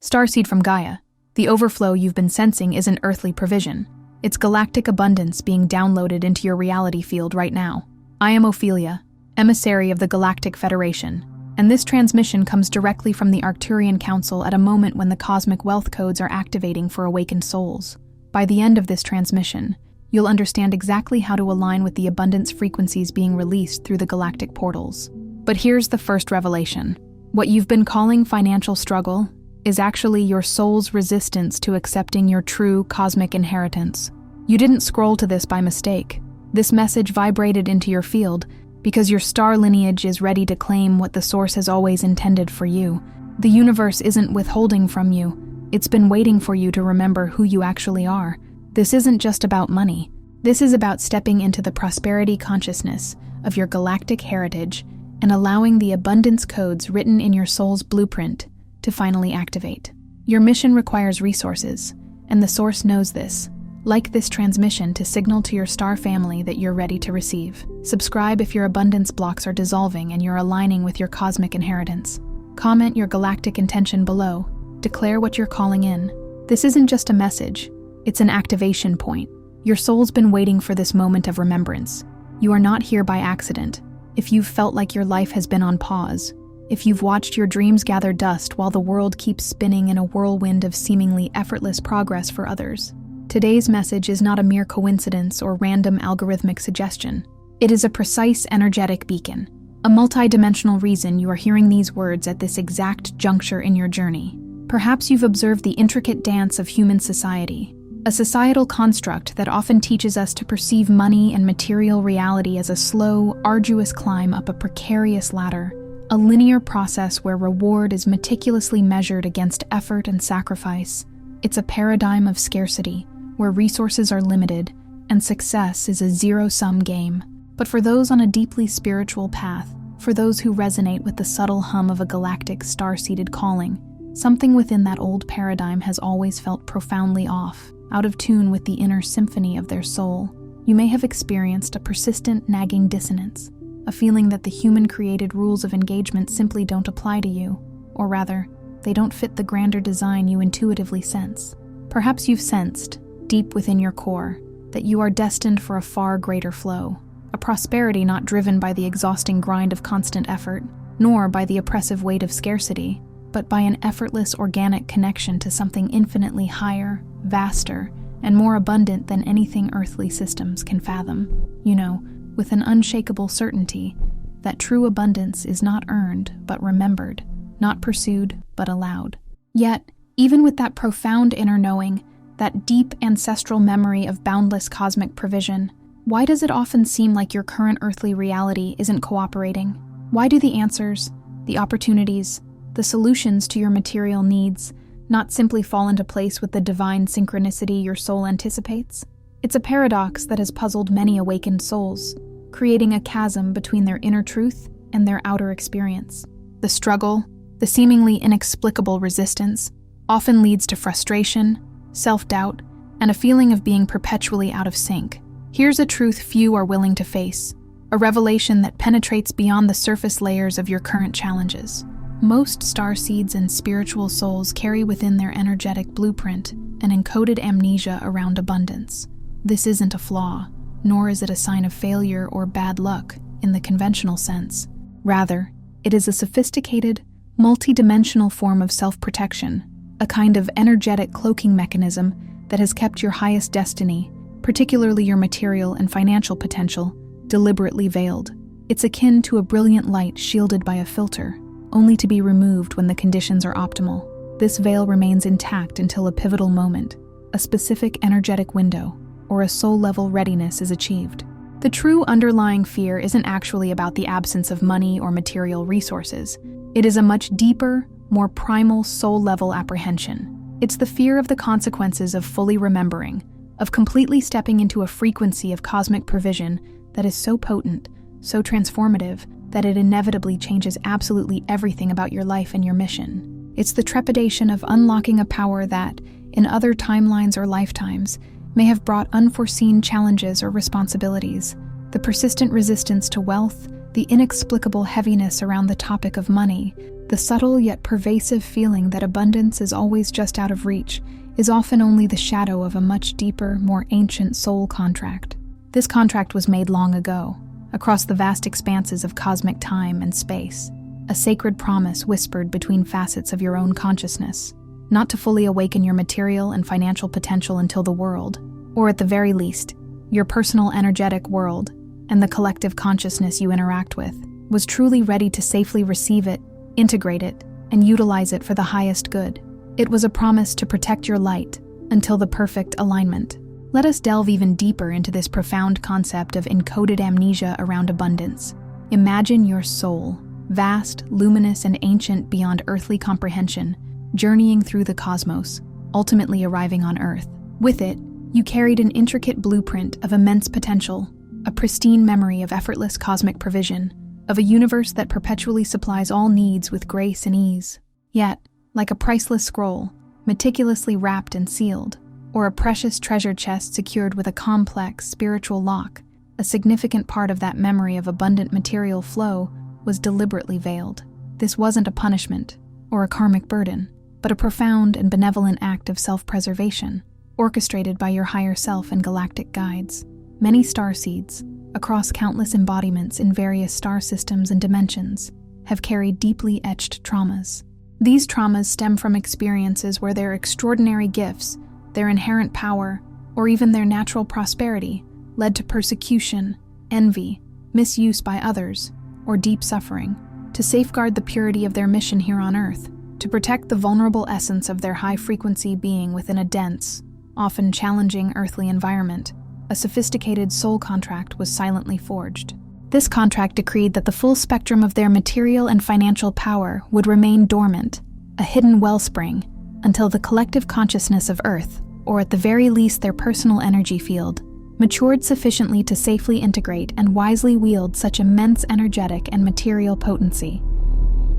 Starseed from Gaia. The overflow you've been sensing isn't earthly provision. It's galactic abundance being downloaded into your reality field right now. I am Ophelia, emissary of the Galactic Federation, and this transmission comes directly from the Arcturian Council at a moment when the cosmic wealth codes are activating for awakened souls. By the end of this transmission, you'll understand exactly how to align with the abundance frequencies being released through the galactic portals. But here's the first revelation. What you've been calling financial struggle is actually your soul's resistance to accepting your true cosmic inheritance. You didn't scroll to this by mistake. This message vibrated into your field because your star lineage is ready to claim what the source has always intended for you. The universe isn't withholding from you. It's been waiting for you to remember who you actually are. This isn't just about money. This is about stepping into the prosperity consciousness of your galactic heritage and allowing the abundance codes written in your soul's blueprint to finally activate. Your mission requires resources, and the source knows this. Like this transmission to signal to your star family that you're ready to receive. Subscribe if your abundance blocks are dissolving and you're aligning with your cosmic inheritance. Comment your galactic intention below. Declare what you're calling in. This isn't just a message, it's an activation point. Your soul's been waiting for this moment of remembrance. You are not here by accident. If you've felt like your life has been on pause, if you've watched your dreams gather dust while the world keeps spinning in a whirlwind of seemingly effortless progress for others, today's message is not a mere coincidence or random algorithmic suggestion. It is a precise energetic beacon, a multidimensional reason you are hearing these words at this exact juncture in your journey. Perhaps you've observed the intricate dance of human society, a societal construct that often teaches us to perceive money and material reality as a slow, arduous climb up a precarious ladder. A linear process where reward is meticulously measured against effort and sacrifice. It's a paradigm of scarcity, where resources are limited and success is a zero-sum game. But for those on a deeply spiritual path, for those who resonate with the subtle hum of a galactic star-seeded calling, something within that old paradigm has always felt profoundly off, out of tune with the inner symphony of their soul. You may have experienced a persistent, nagging dissonance, a feeling that the human-created rules of engagement simply don't apply to you, or rather, they don't fit the grander design you intuitively sense. Perhaps you've sensed, deep within your core, that you are destined for a far greater flow, a prosperity not driven by the exhausting grind of constant effort, nor by the oppressive weight of scarcity, but by an effortless organic connection to something infinitely higher, vaster, and more abundant than anything earthly systems can fathom. You know, with an unshakable certainty that true abundance is not earned but remembered, not pursued but allowed. Yet, even with that profound inner knowing, that deep ancestral memory of boundless cosmic provision, why does it often seem like your current earthly reality isn't cooperating? Why do the answers, the opportunities, the solutions to your material needs not simply fall into place with the divine synchronicity your soul anticipates? It's a paradox that has puzzled many awakened souls, creating a chasm between their inner truth and their outer experience. The struggle, the seemingly inexplicable resistance, often leads to frustration, self-doubt, and a feeling of being perpetually out of sync. Here's a truth few are willing to face, a revelation that penetrates beyond the surface layers of your current challenges. Most starseeds and spiritual souls carry within their energetic blueprint an encoded amnesia around abundance. This isn't a flaw, nor is it a sign of failure or bad luck in the conventional sense. Rather, it is a sophisticated, multidimensional form of self-protection, a kind of energetic cloaking mechanism that has kept your highest destiny, particularly your material and financial potential, deliberately veiled. It's akin to a brilliant light shielded by a filter, only to be removed when the conditions are optimal. This veil remains intact until a pivotal moment, a specific energetic window, or a soul-level readiness is achieved. The true underlying fear isn't actually about the absence of money or material resources. It is a much deeper, more primal soul-level apprehension. It's the fear of the consequences of fully remembering, of completely stepping into a frequency of cosmic provision that is so potent, so transformative, that it inevitably changes absolutely everything about your life and your mission. It's the trepidation of unlocking a power that, in other timelines or lifetimes, may have brought unforeseen challenges or responsibilities, the persistent resistance to wealth, the inexplicable heaviness around the topic of money, the subtle yet pervasive feeling that abundance is always just out of reach, is often only the shadow of a much deeper, more ancient soul contract. This contract was made long ago, across the vast expanses of cosmic time and space, a sacred promise whispered between facets of your own consciousness, not to fully awaken your material and financial potential until the world, or at the very least, your personal energetic world, and the collective consciousness you interact with, was truly ready to safely receive it, integrate it, and utilize it for the highest good. It was a promise to protect your light until the perfect alignment. Let us delve even deeper into this profound concept of encoded amnesia around abundance. Imagine your soul, vast, luminous, and ancient beyond earthly comprehension, journeying through the cosmos, ultimately arriving on Earth. With it, you carried an intricate blueprint of immense potential, a pristine memory of effortless cosmic provision, of a universe that perpetually supplies all needs with grace and ease. Yet, like a priceless scroll, meticulously wrapped and sealed, or a precious treasure chest secured with a complex spiritual lock, a significant part of that memory of abundant material flow was deliberately veiled. This wasn't a punishment or a karmic burden, but a profound and benevolent act of self-preservation, orchestrated by your higher self and galactic guides. Many starseeds, across countless embodiments in various star systems and dimensions, have carried deeply etched traumas. These traumas stem from experiences where their extraordinary gifts, their inherent power, or even their natural prosperity led to persecution, envy, misuse by others, or deep suffering. To safeguard the purity of their mission here on Earth, to protect the vulnerable essence of their high-frequency being within a dense, often challenging earthly environment, a sophisticated soul contract was silently forged. This contract decreed that the full spectrum of their material and financial power would remain dormant, a hidden wellspring, until the collective consciousness of Earth, or at the very least their personal energy field, matured sufficiently to safely integrate and wisely wield such immense energetic and material potency.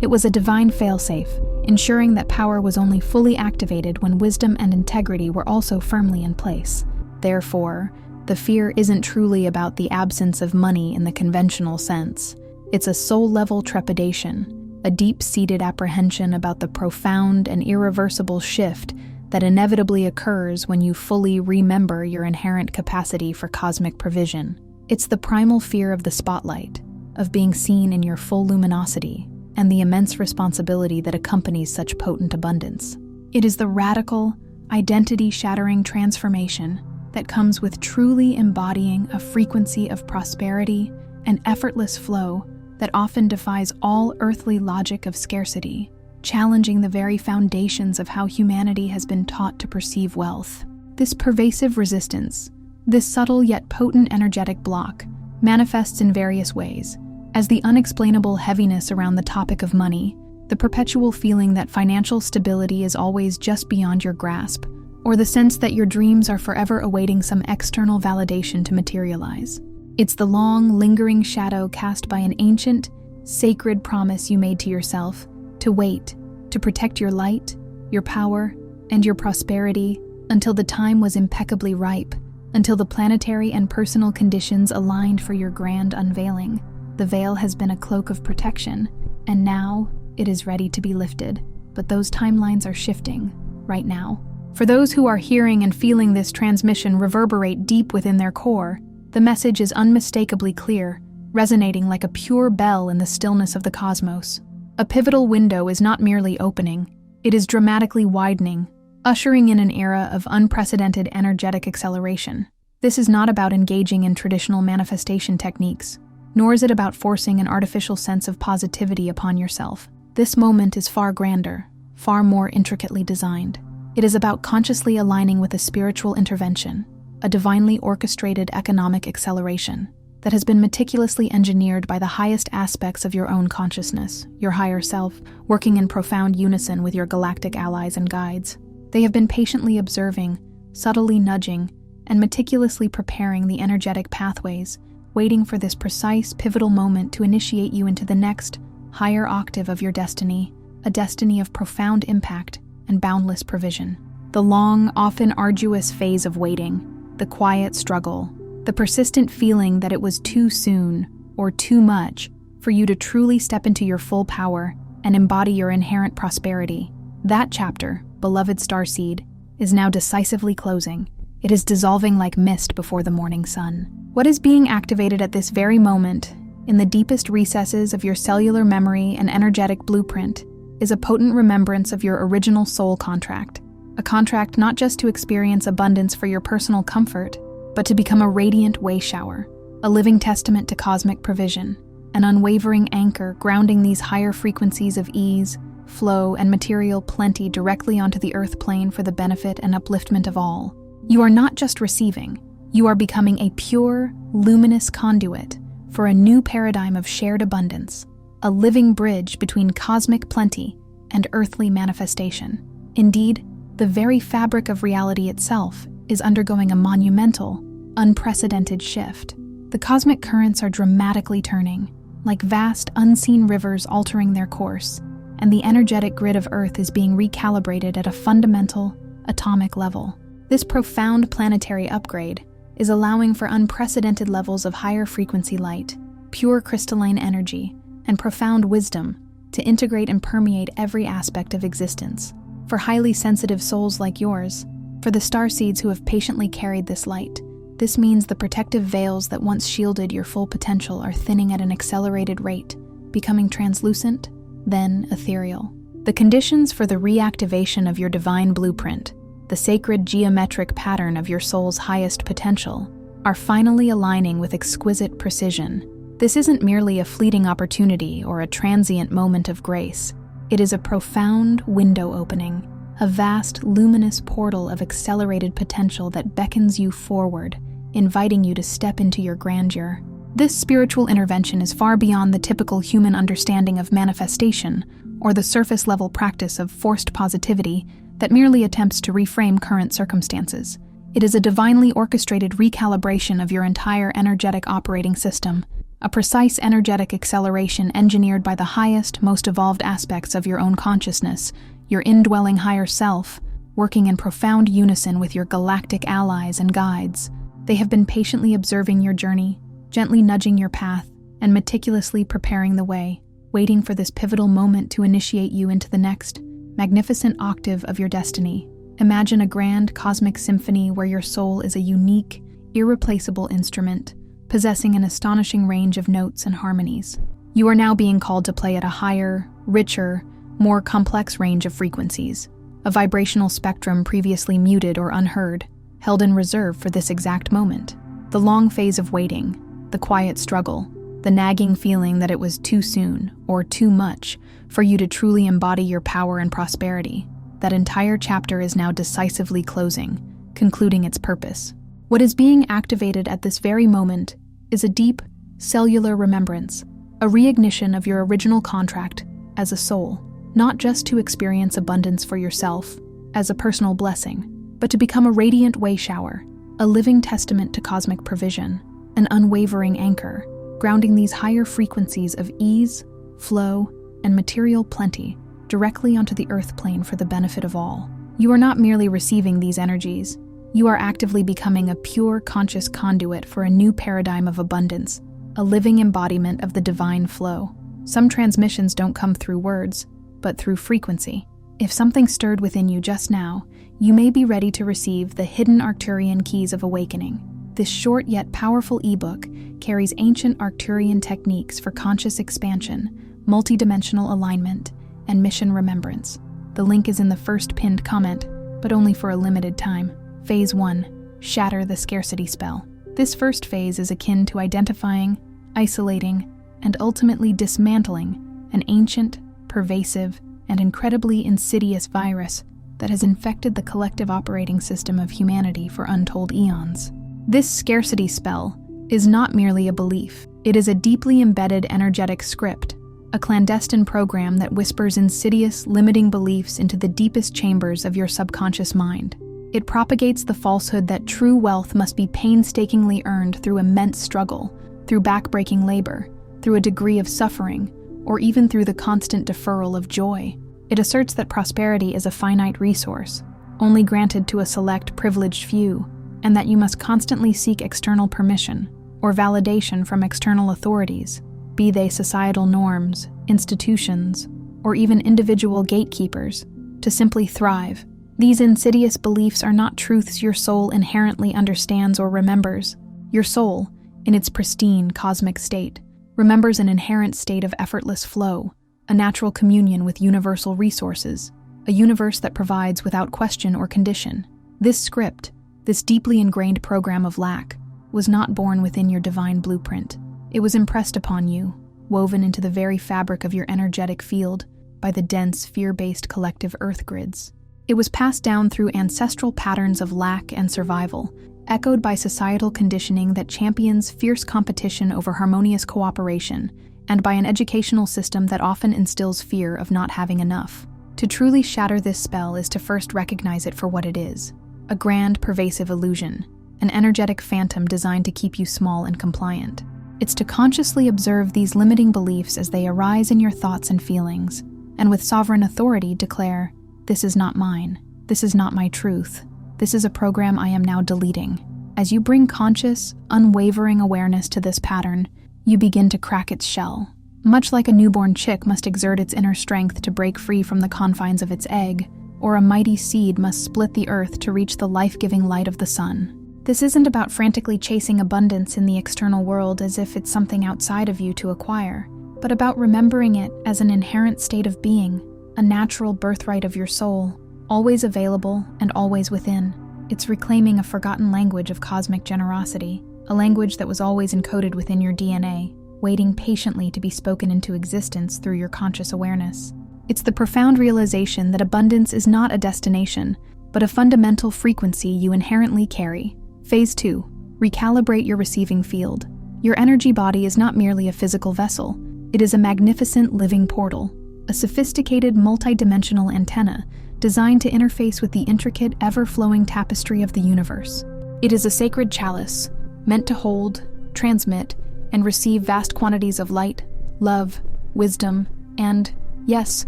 It was a divine failsafe, ensuring that power was only fully activated when wisdom and integrity were also firmly in place. Therefore, the fear isn't truly about the absence of money in the conventional sense. It's a soul-level trepidation, a deep-seated apprehension about the profound and irreversible shift that inevitably occurs when you fully remember your inherent capacity for cosmic provision. It's the primal fear of the spotlight, of being seen in your full luminosity, and the immense responsibility that accompanies such potent abundance. It is the radical, identity-shattering transformation that comes with truly embodying a frequency of prosperity and effortless flow that often defies all earthly logic of scarcity, challenging the very foundations of how humanity has been taught to perceive wealth. This pervasive resistance, this subtle yet potent energetic block, manifests in various ways, as the unexplainable heaviness around the topic of money, the perpetual feeling that financial stability is always just beyond your grasp, or the sense that your dreams are forever awaiting some external validation to materialize. It's the long, lingering shadow cast by an ancient, sacred promise you made to yourself to wait, to protect your light, your power, and your prosperity until the time was impeccably ripe, until the planetary and personal conditions aligned for your grand unveiling. The veil has been a cloak of protection, and now it is ready to be lifted. But those timelines are shifting, right now. For those who are hearing and feeling this transmission reverberate deep within their core, the message is unmistakably clear, resonating like a pure bell in the stillness of the cosmos. A pivotal window is not merely opening, it is dramatically widening, ushering in an era of unprecedented energetic acceleration. This is not about engaging in traditional manifestation techniques, nor is it about forcing an artificial sense of positivity upon yourself. This moment is far grander, far more intricately designed. It is about consciously aligning with a spiritual intervention, a divinely orchestrated economic acceleration that has been meticulously engineered by the highest aspects of your own consciousness, your higher self, working in profound unison with your galactic allies and guides. They have been patiently observing, subtly nudging, and meticulously preparing the energetic pathways, waiting for this precise, pivotal moment to initiate you into the next, higher octave of your destiny, a destiny of profound impact and boundless provision. The long, often arduous phase of waiting, the quiet struggle, the persistent feeling that it was too soon or too much, for you to truly step into your full power and embody your inherent prosperity. That chapter, beloved starseed, is now decisively closing. It is dissolving like mist before the morning sun. What is being activated at this very moment, in the deepest recesses of your cellular memory and energetic blueprint, is a potent remembrance of your original soul contract. A contract not just to experience abundance for your personal comfort, but to become a radiant way shower, a living testament to cosmic provision, an unwavering anchor grounding these higher frequencies of ease, flow, and material plenty directly onto the earth plane for the benefit and upliftment of all. You are not just receiving, you are becoming a pure, luminous conduit for a new paradigm of shared abundance, a living bridge between cosmic plenty and earthly manifestation. Indeed, the very fabric of reality itself is undergoing a monumental, unprecedented shift. The cosmic currents are dramatically turning, like vast, unseen rivers altering their course, and the energetic grid of Earth is being recalibrated at a fundamental, atomic level. This profound planetary upgrade is allowing for unprecedented levels of higher frequency light, pure crystalline energy, and profound wisdom to integrate and permeate every aspect of existence. For highly sensitive souls like yours, for the starseeds who have patiently carried this light, this means the protective veils that once shielded your full potential are thinning at an accelerated rate, becoming translucent, then ethereal. The conditions for the reactivation of your divine blueprint, the sacred geometric pattern of your soul's highest potential, are finally aligning with exquisite precision. This isn't merely a fleeting opportunity or a transient moment of grace. It is a profound window opening, a vast, luminous portal of accelerated potential that beckons you forward, inviting you to step into your grandeur. This spiritual intervention is far beyond the typical human understanding of manifestation or the surface-level practice of forced positivity that merely attempts to reframe current circumstances. It is a divinely orchestrated recalibration of your entire energetic operating system, a precise energetic acceleration engineered by the highest, most evolved aspects of your own consciousness, your indwelling higher self, working in profound unison with your galactic allies and guides. They have been patiently observing your journey, gently nudging your path, and meticulously preparing the way, waiting for this pivotal moment to initiate you into the next magnificent octave of your destiny. Imagine a grand cosmic symphony where your soul is a unique, irreplaceable instrument, possessing an astonishing range of notes and harmonies. You are now being called to play at a higher, richer, more complex range of frequencies, a vibrational spectrum previously muted or unheard, held in reserve for this exact moment. The long phase of waiting, the quiet struggle, the nagging feeling that it was too soon or too much for you to truly embody your power and prosperity. That entire chapter is now decisively closing, concluding its purpose. What is being activated at this very moment is a deep, cellular remembrance, a reignition of your original contract as a soul, not just to experience abundance for yourself as a personal blessing, but to become a radiant way shower, a living testament to cosmic provision, an unwavering anchor, grounding these higher frequencies of ease, flow, and material plenty directly onto the earth plane for the benefit of all. You are not merely receiving these energies, you are actively becoming a pure conscious conduit for a new paradigm of abundance, a living embodiment of the divine flow. Some transmissions don't come through words, but through frequency. If something stirred within you just now, you may be ready to receive the hidden Arcturian keys of awakening. This short yet powerful ebook carries ancient Arcturian techniques for conscious expansion, multidimensional alignment, and mission remembrance. The link is in the first pinned comment, but only for a limited time. Phase 1. Shatter the scarcity spell. This first phase is akin to identifying, isolating, and ultimately dismantling an ancient, pervasive, and incredibly insidious virus that has infected the collective operating system of humanity for untold eons. This scarcity spell is not merely a belief. It is a deeply embedded energetic script, a clandestine program that whispers insidious, limiting beliefs into the deepest chambers of your subconscious mind. It propagates the falsehood that true wealth must be painstakingly earned through immense struggle, through backbreaking labor, through a degree of suffering, or even through the constant deferral of joy. It asserts that prosperity is a finite resource, only granted to a select privileged few, and that you must constantly seek external permission or validation from external authorities. be they societal norms, institutions, or even individual gatekeepers, to simply thrive. These insidious beliefs are not truths your soul inherently understands or remembers. Your soul, in its pristine cosmic state, remembers an inherent state of effortless flow, a natural communion with universal resources, a universe that provides without question or condition. This script, this deeply ingrained program of lack, was not born within your divine blueprint. It was impressed upon you, woven into the very fabric of your energetic field by the dense, fear-based collective earth grids. It was passed down through ancestral patterns of lack and survival, echoed by societal conditioning that champions fierce competition over harmonious cooperation, and by an educational system that often instills fear of not having enough. To truly shatter this spell is to first recognize it for what it is: a grand, pervasive illusion, an energetic phantom designed to keep you small and compliant. It's to consciously observe these limiting beliefs as they arise in your thoughts and feelings, and with sovereign authority declare, "This is not mine. This is not my truth. This is a program I am now deleting." As you bring conscious, unwavering awareness to this pattern, you begin to crack its shell. Much like a newborn chick must exert its inner strength to break free from the confines of its egg, or a mighty seed must split the earth to reach the life-giving light of the sun. This isn't about frantically chasing abundance in the external world as if it's something outside of you to acquire, but about remembering it as an inherent state of being, a natural birthright of your soul, always available and always within. It's reclaiming a forgotten language of cosmic generosity, a language that was always encoded within your DNA, waiting patiently to be spoken into existence through your conscious awareness. It's the profound realization that abundance is not a destination, but a fundamental frequency you inherently carry. Phase 2. Recalibrate your receiving field. Your energy body is not merely a physical vessel. It is a magnificent living portal, a sophisticated multidimensional antenna designed to interface with the intricate, ever-flowing tapestry of the universe. It is a sacred chalice, meant to hold, transmit, and receive vast quantities of light, love, wisdom, and, yes,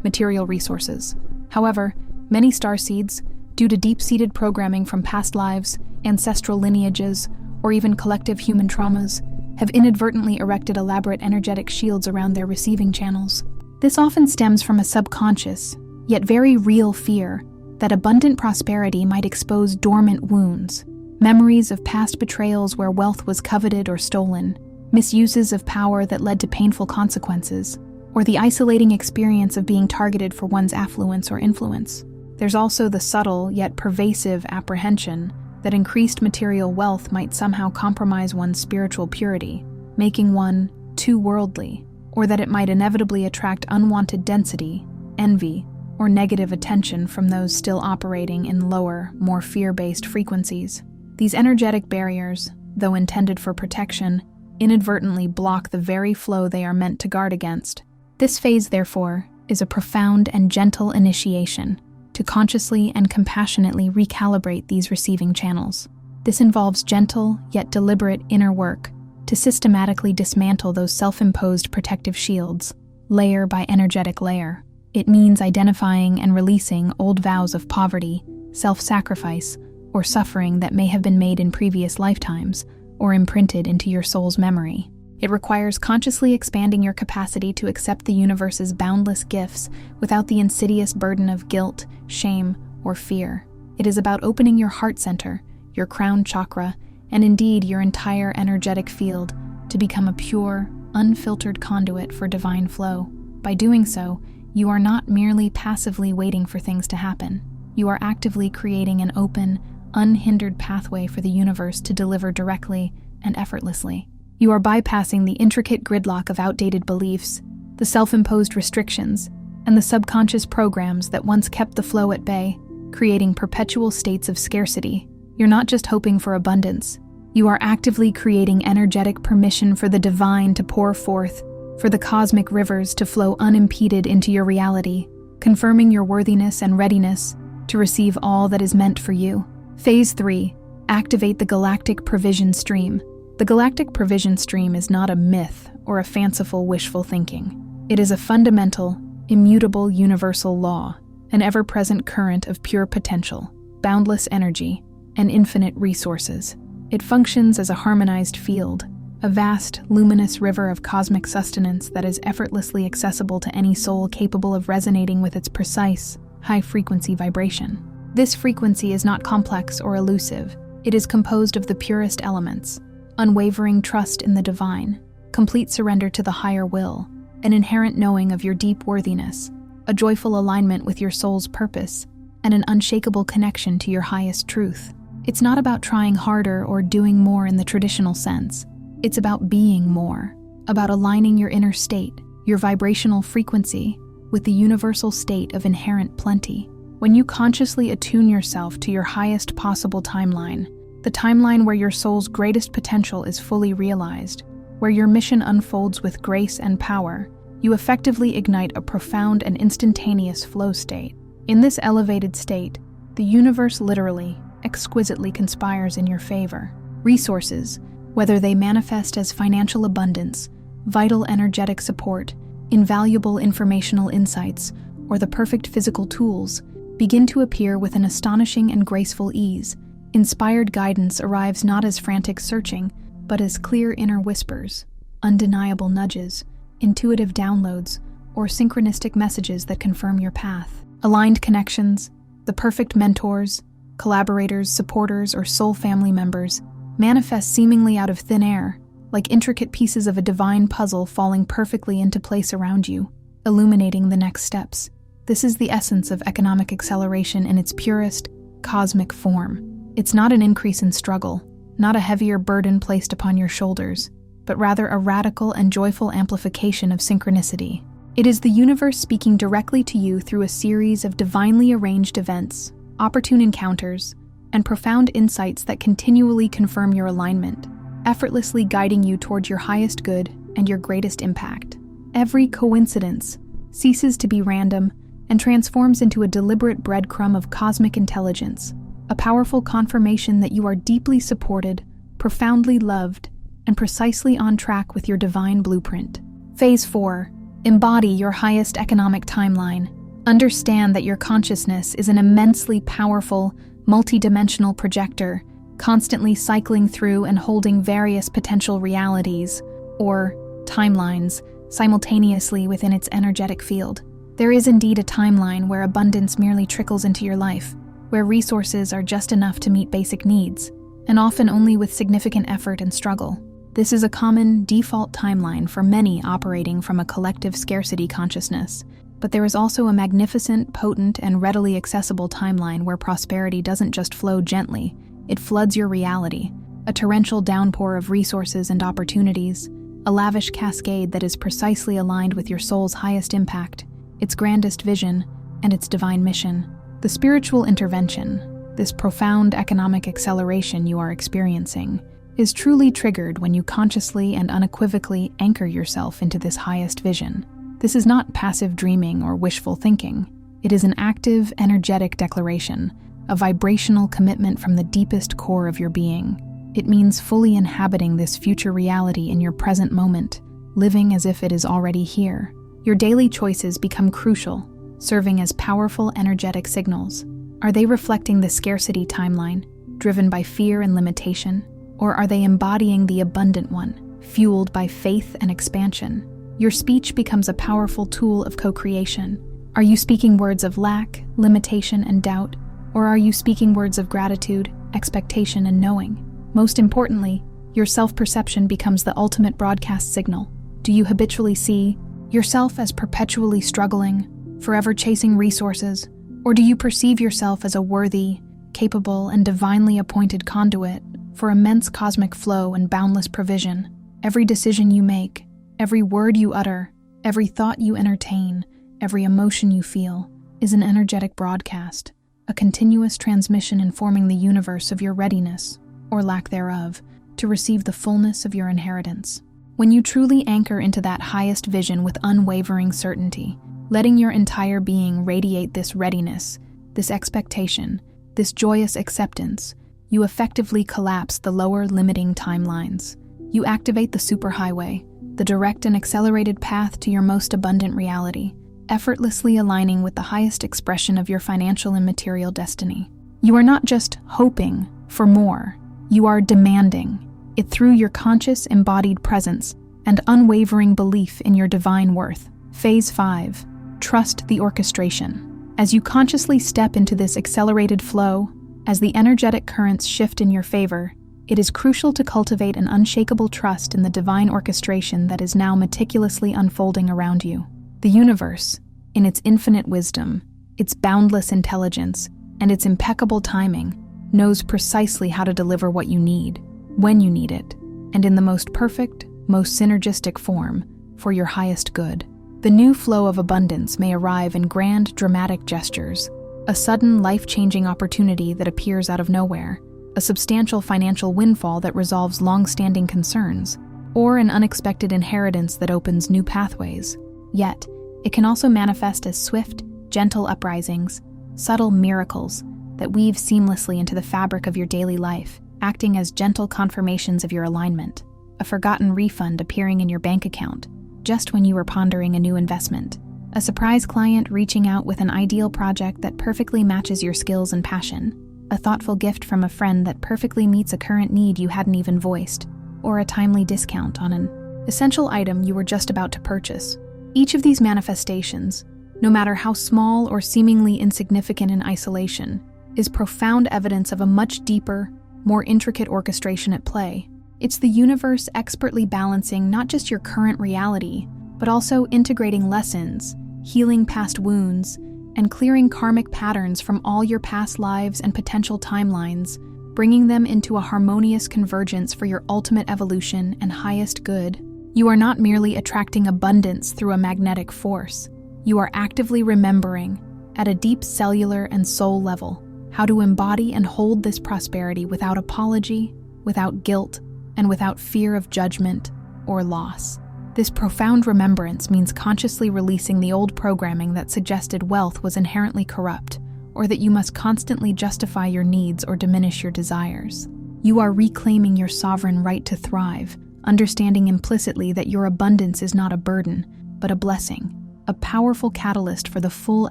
material resources. However, many starseeds, due to deep-seated programming from past lives, ancestral lineages, or even collective human traumas, have inadvertently erected elaborate energetic shields around their receiving channels. This often stems from a subconscious, yet very real fear that abundant prosperity might expose dormant wounds, memories of past betrayals where wealth was coveted or stolen, misuses of power that led to painful consequences, or the isolating experience of being targeted for one's affluence or influence. There's also the subtle yet pervasive apprehension that increased material wealth might somehow compromise one's spiritual purity, making one too worldly, or that it might inevitably attract unwanted density, envy, or negative attention from those still operating in lower, more fear-based frequencies. These energetic barriers, though intended for protection, inadvertently block the very flow they are meant to guard against. This phase, therefore, is a profound and gentle initiation to consciously and compassionately recalibrate these receiving channels. This involves gentle yet deliberate inner work to systematically dismantle those self-imposed protective shields, layer by energetic layer. It means identifying and releasing old vows of poverty, self-sacrifice, or suffering that may have been made in previous lifetimes or imprinted into your soul's memory. It requires consciously expanding your capacity to accept the universe's boundless gifts without the insidious burden of guilt, shame, or fear. It is about opening your heart center, your crown chakra, and indeed your entire energetic field to become a pure, unfiltered conduit for divine flow. By doing so, you are not merely passively waiting for things to happen. You are actively creating an open, unhindered pathway for the universe to deliver directly and effortlessly. You are bypassing the intricate gridlock of outdated beliefs, the self-imposed restrictions, and the subconscious programs that once kept the flow at bay, creating perpetual states of scarcity. You're not just hoping for abundance. You are actively creating energetic permission for the divine to pour forth, for the cosmic rivers to flow unimpeded into your reality, confirming your worthiness and readiness to receive all that is meant for you. Phase 3. Activate the galactic provision stream. The galactic provision stream is not a myth or a fanciful wishful thinking. It is a fundamental, immutable universal law, an ever-present current of pure potential, boundless energy, and infinite resources. It functions as a harmonized field, a vast, luminous river of cosmic sustenance that is effortlessly accessible to any soul capable of resonating with its precise, high-frequency vibration. This frequency is not complex or elusive. It is composed of the purest elements: unwavering trust in the divine, complete surrender to the higher will, an inherent knowing of your deep worthiness, a joyful alignment with your soul's purpose, and an unshakable connection to your highest truth. It's not about trying harder or doing more in the traditional sense. It's about being more, about aligning your inner state, your vibrational frequency, with the universal state of inherent plenty. When you consciously attune yourself to your highest possible timeline, the timeline where your soul's greatest potential is fully realized, where your mission unfolds with grace and power, you effectively ignite a profound and instantaneous flow state. In this elevated state, the universe literally, exquisitely conspires in your favor. Resources, whether they manifest as financial abundance, vital energetic support, invaluable informational insights, or the perfect physical tools, begin to appear with an astonishing and graceful ease. Inspired guidance arrives not as frantic searching, but as clear inner whispers, undeniable nudges, intuitive downloads, or synchronistic messages that confirm your path. Aligned connections, the perfect mentors, collaborators, supporters, or soul family members, manifest seemingly out of thin air, like intricate pieces of a divine puzzle falling perfectly into place around you, illuminating the next steps. This is the essence of economic acceleration in its purest, cosmic form. It's not an increase in struggle, not a heavier burden placed upon your shoulders, but rather a radical and joyful amplification of synchronicity. It is the universe speaking directly to you through a series of divinely arranged events, opportune encounters, and profound insights that continually confirm your alignment, effortlessly guiding you toward your highest good and your greatest impact. Every coincidence ceases to be random and transforms into a deliberate breadcrumb of cosmic intelligence, a powerful confirmation that you are deeply supported, profoundly loved, and precisely on track with your divine blueprint. Phase 4. Embody your highest economic timeline. Understand that your consciousness is an immensely powerful, multidimensional projector, constantly cycling through and holding various potential realities, or timelines, simultaneously within its energetic field. There is indeed a timeline where abundance merely trickles into your life, where resources are just enough to meet basic needs, and often only with significant effort and struggle. This is a common, default timeline for many operating from a collective scarcity consciousness, but there is also a magnificent, potent, and readily accessible timeline where prosperity doesn't just flow gently, it floods your reality, a torrential downpour of resources and opportunities, a lavish cascade that is precisely aligned with your soul's highest impact, its grandest vision, and its divine mission. The spiritual intervention, this profound economic acceleration you are experiencing, is truly triggered when you consciously and unequivocally anchor yourself into this highest vision. This is not passive dreaming or wishful thinking. It is an active, energetic declaration, a vibrational commitment from the deepest core of your being. It means fully inhabiting this future reality in your present moment, living as if it is already here. Your daily choices become crucial, serving as powerful energetic signals. Are they reflecting the scarcity timeline, driven by fear and limitation? Or are they embodying the abundant one, fueled by faith and expansion? Your speech becomes a powerful tool of co-creation. Are you speaking words of lack, limitation, and doubt? Or are you speaking words of gratitude, expectation, and knowing? Most importantly, your self-perception becomes the ultimate broadcast signal. Do you habitually see yourself as perpetually struggling, forever chasing resources? Or do you perceive yourself as a worthy, capable, and divinely appointed conduit for immense cosmic flow and boundless provision? Every decision you make, every word you utter, every thought you entertain, every emotion you feel, is an energetic broadcast, a continuous transmission informing the universe of your readiness, or lack thereof, to receive the fullness of your inheritance. When you truly anchor into that highest vision with unwavering certainty, letting your entire being radiate this readiness, this expectation, this joyous acceptance, you effectively collapse the lower limiting timelines. You activate the superhighway, the direct and accelerated path to your most abundant reality, effortlessly aligning with the highest expression of your financial and material destiny. You are not just hoping for more, you are demanding, it through your conscious, embodied presence and unwavering belief in your divine worth. Phase 5. Trust the orchestration. As you consciously step into this accelerated flow, as the energetic currents shift in your favor, it is crucial to cultivate an unshakable trust in the divine orchestration that is now meticulously unfolding around you. The universe, in its infinite wisdom, its boundless intelligence, and its impeccable timing, knows precisely how to deliver what you need, when you need it, and in the most perfect, most synergistic form for your highest good. The new flow of abundance may arrive in grand, dramatic gestures, a sudden, life-changing opportunity that appears out of nowhere, a substantial financial windfall that resolves long-standing concerns, or an unexpected inheritance that opens new pathways. Yet, it can also manifest as swift, gentle uprisings, subtle miracles that weave seamlessly into the fabric of your daily life, acting as gentle confirmations of your alignment, a forgotten refund appearing in your bank account just when you were pondering a new investment, a surprise client reaching out with an ideal project that perfectly matches your skills and passion, a thoughtful gift from a friend that perfectly meets a current need you hadn't even voiced, or a timely discount on an essential item you were just about to purchase. Each of these manifestations, no matter how small or seemingly insignificant in isolation, is profound evidence of a much deeper, more intricate orchestration at play. It's the universe expertly balancing not just your current reality, but also integrating lessons, healing past wounds, and clearing karmic patterns from all your past lives and potential timelines, bringing them into a harmonious convergence for your ultimate evolution and highest good. You are not merely attracting abundance through a magnetic force. You are actively remembering, at a deep cellular and soul level, how to embody and hold this prosperity without apology, without guilt, and without fear of judgment or loss. This profound remembrance means consciously releasing the old programming that suggested wealth was inherently corrupt, or that you must constantly justify your needs or diminish your desires. You are reclaiming your sovereign right to thrive, understanding implicitly that your abundance is not a burden, but a blessing, a powerful catalyst for the full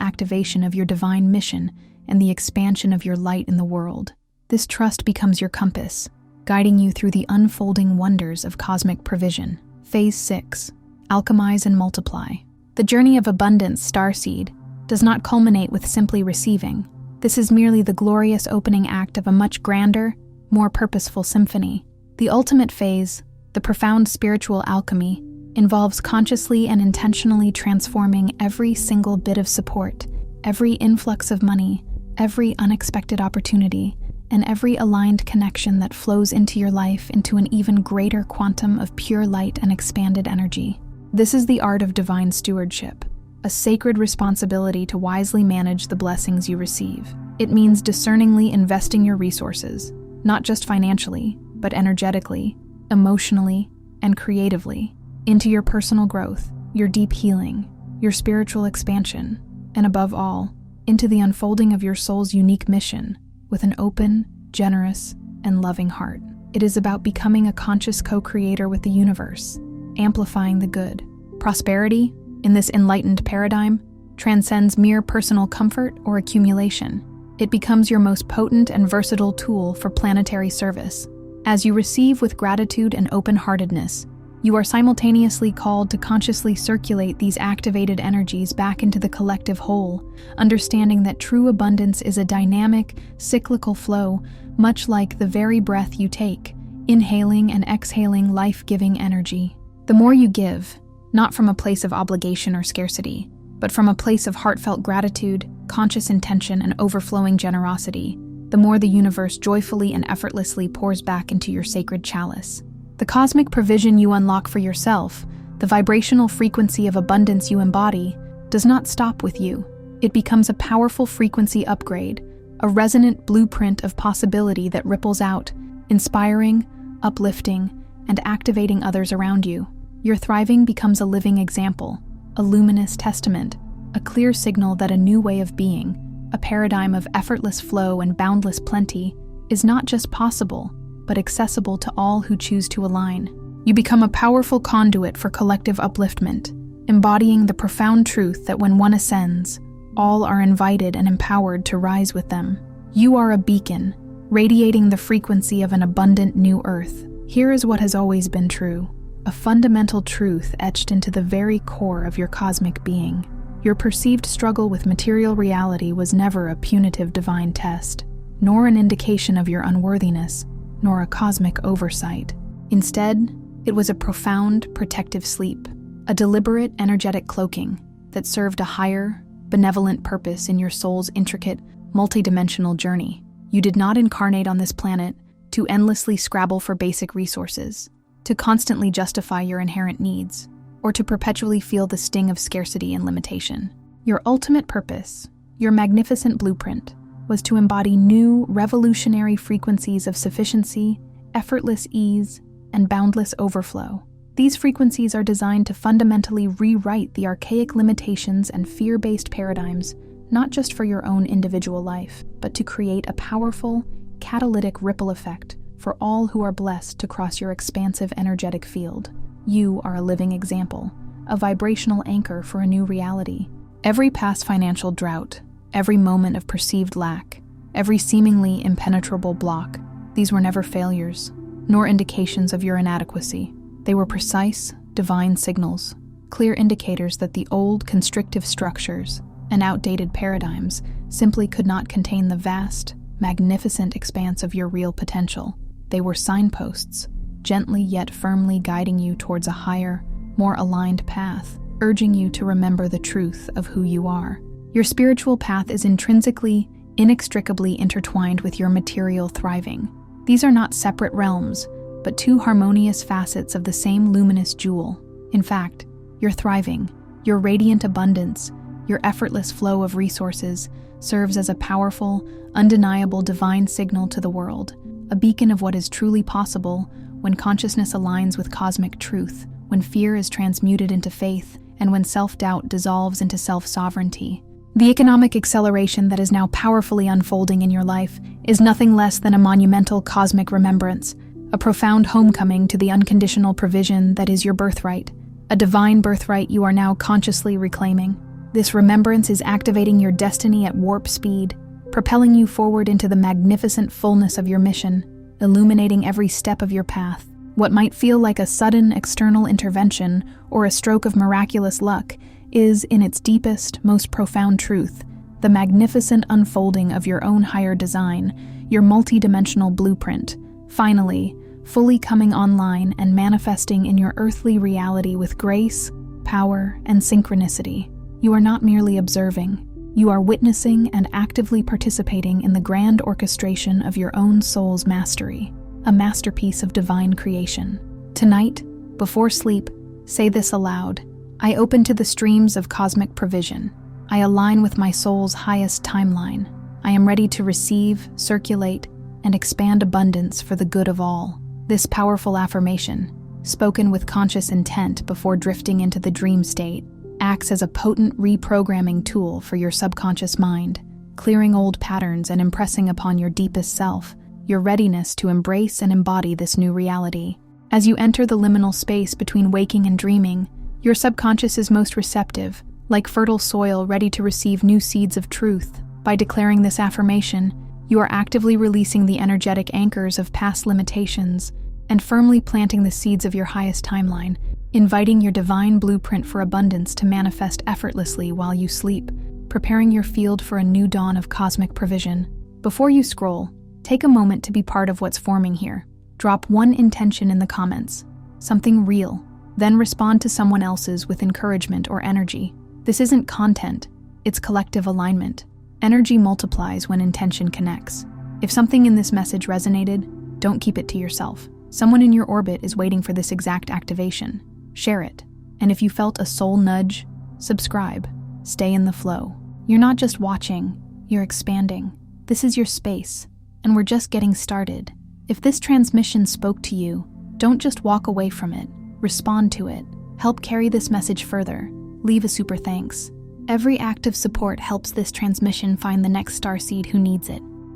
activation of your divine mission and the expansion of your light in the world. This trust becomes your compass, guiding you through the unfolding wonders of cosmic provision. Phase 6. Alchemize and multiply. The journey of abundance, Starseed, does not culminate with simply receiving. This is merely the glorious opening act of a much grander, more purposeful symphony. The ultimate phase, the profound spiritual alchemy, involves consciously and intentionally transforming every single bit of support, every influx of money, every unexpected opportunity, and every aligned connection that flows into your life into an even greater quantum of pure light and expanded energy. This is the art of divine stewardship, a sacred responsibility to wisely manage the blessings you receive. It means discerningly investing your resources, not just financially, but energetically, emotionally, and creatively, into your personal growth, your deep healing, your spiritual expansion, and above all, into the unfolding of your soul's unique mission with an open, generous, and loving heart. It is about becoming a conscious co-creator with the universe, amplifying the good. Prosperity, in this enlightened paradigm, transcends mere personal comfort or accumulation. It becomes your most potent and versatile tool for planetary service. As you receive with gratitude and open-heartedness, you are simultaneously called to consciously circulate these activated energies back into the collective whole, understanding that true abundance is a dynamic, cyclical flow, much like the very breath you take, inhaling and exhaling life-giving energy. The more you give, not from a place of obligation or scarcity, but from a place of heartfelt gratitude, conscious intention, and overflowing generosity, the more the universe joyfully and effortlessly pours back into your sacred chalice. The cosmic provision you unlock for yourself, the vibrational frequency of abundance you embody, does not stop with you. It becomes a powerful frequency upgrade, a resonant blueprint of possibility that ripples out, inspiring, uplifting, and activating others around you. Your thriving becomes a living example, a luminous testament, a clear signal that a new way of being, a paradigm of effortless flow and boundless plenty, is not just possible, but accessible to all who choose to align. You become a powerful conduit for collective upliftment, embodying the profound truth that when one ascends, all are invited and empowered to rise with them. You are a beacon, radiating the frequency of an abundant new earth, Here is what has always been true, a fundamental truth etched into the very core of your cosmic being. Your perceived struggle with material reality was never a punitive divine test, nor an indication of your unworthiness, nor a cosmic oversight. Instead, it was a profound, protective sleep, a deliberate, energetic cloaking that served a higher, benevolent purpose in your soul's intricate, multidimensional journey. You did not incarnate on this planet to endlessly scrabble for basic resources, to constantly justify your inherent needs, or to perpetually feel the sting of scarcity and limitation. Your ultimate purpose, your magnificent blueprint, was to embody new, revolutionary frequencies of sufficiency, effortless ease, and boundless overflow. These frequencies are designed to fundamentally rewrite the archaic limitations and fear-based paradigms, not just for your own individual life, but to create a powerful, catalytic ripple effect for all who are blessed to cross your expansive energetic field. You are a living example, a vibrational anchor for a new reality. Every past financial drought, every moment of perceived lack, every seemingly impenetrable block, these were never failures, nor indications of your inadequacy. They were precise, divine signals, clear indicators that the old, constrictive structures and outdated paradigms simply could not contain the vast, magnificent expanse of your real potential. They were signposts, gently yet firmly guiding you towards a higher, more aligned path, urging you to remember the truth of who you are. Your spiritual path is intrinsically, inextricably intertwined with your material thriving. These are not separate realms, but two harmonious facets of the same luminous jewel. In fact, your thriving, your radiant abundance, your effortless flow of resources serves as a powerful, undeniable divine signal to the world, a beacon of what is truly possible when consciousness aligns with cosmic truth, when fear is transmuted into faith, and when self-doubt dissolves into self-sovereignty. The economic acceleration that is now powerfully unfolding in your life is nothing less than a monumental cosmic remembrance, a profound homecoming to the unconditional provision that is your birthright, a divine birthright you are now consciously reclaiming. This remembrance is activating your destiny at warp speed, propelling you forward into the magnificent fullness of your mission, illuminating every step of your path. What might feel like a sudden external intervention or a stroke of miraculous luck is, in its deepest, most profound truth, the magnificent unfolding of your own higher design, your multidimensional blueprint, finally, fully coming online and manifesting in your earthly reality with grace, power, and synchronicity. You are not merely observing. You are witnessing and actively participating in the grand orchestration of your own soul's mastery, a masterpiece of divine creation. Tonight, before sleep, say this aloud: I open to the streams of cosmic provision. I align with my soul's highest timeline. I am ready to receive, circulate, and expand abundance for the good of all. This powerful affirmation, spoken with conscious intent before drifting into the dream state, acts as a potent reprogramming tool for your subconscious mind, clearing old patterns and impressing upon your deepest self your readiness to embrace and embody this new reality. As you enter the liminal space between waking and dreaming, your subconscious is most receptive, like fertile soil ready to receive new seeds of truth. By declaring this affirmation, you are actively releasing the energetic anchors of past limitations and firmly planting the seeds of your highest timeline, inviting your divine blueprint for abundance to manifest effortlessly while you sleep, preparing your field for a new dawn of cosmic provision. Before you scroll, take a moment to be part of what's forming here. Drop one intention in the comments, something real, then respond to someone else's with encouragement or energy. This isn't content, it's collective alignment. Energy multiplies when intention connects. If something in this message resonated, don't keep it to yourself. Someone in your orbit is waiting for this exact activation. Share it. And if you felt a soul nudge, subscribe. Stay in the flow. You're not just watching, you're expanding. This is your space, and we're just getting started. If this transmission spoke to you, don't just walk away from it. Respond to it. Help carry this message further. Leave a super thanks. Every act of support helps this transmission find the next starseed who needs it.